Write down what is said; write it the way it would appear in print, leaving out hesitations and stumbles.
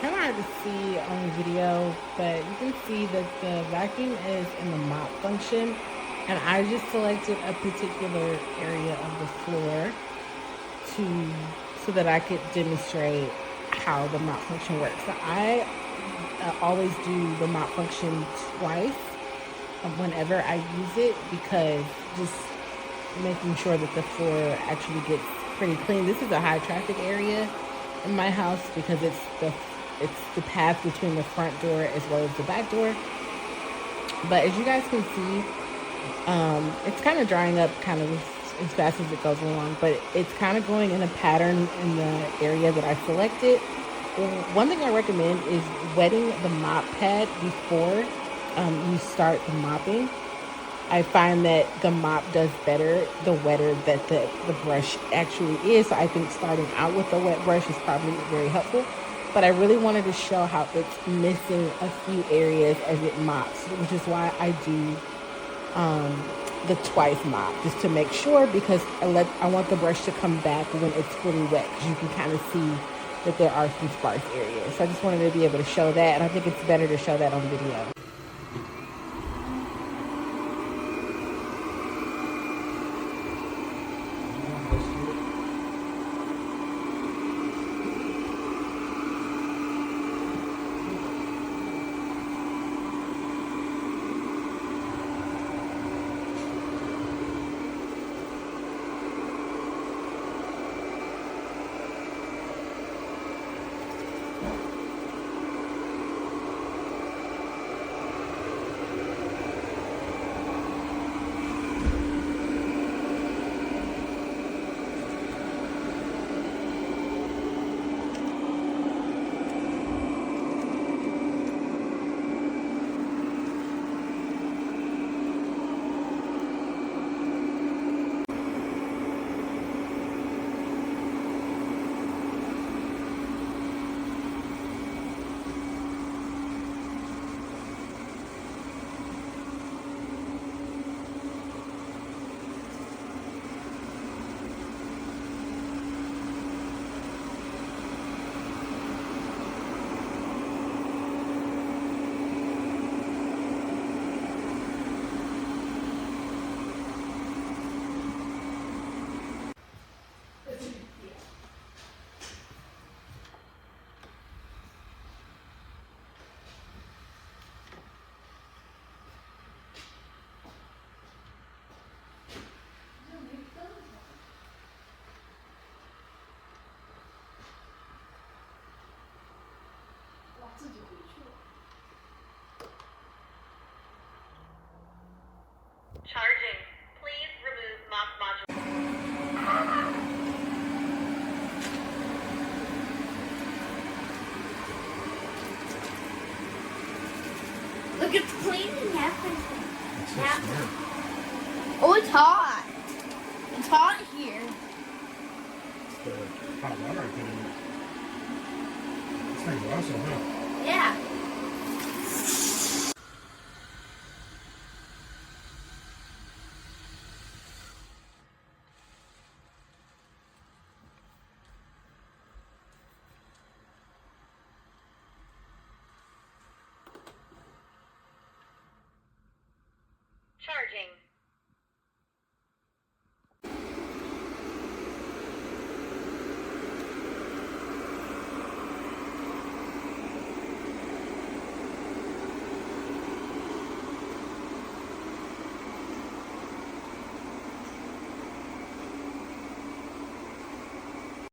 kind of hard to see on the video, but you can see that the vacuum is in the mop function, and I just selected a particular area of the floor so that I could demonstrate how the mop function works. So I always do the mop function twice whenever I use it, because just making sure that the floor actually gets pretty clean. This is a high traffic area in my house because it's the path between the front door as well as the back door. But as you guys can see, it's kind of drying up kind of as fast as it goes along, but it's kind of going in a pattern in the area that I selected. One thing I recommend is wetting the mop pad before you start the mopping. I find that the mop does better the wetter that the brush actually is. So I think starting out with a wet brush is probably very helpful. But I really wanted to show how it's missing a few areas as it mops, which is why I do the twice mop, just to make sure, because I want the brush to come back when it's fully wet, because you can kind of see that there are some sparse areas. So I just wanted to be able to show that, and I think it's better to show that on video. Charging. Please remove mop module. Look, it's cleaning everything. Oh, it's hot. It's hot here. It's the hot water I put in it. This thing's awesome, huh? Yeah.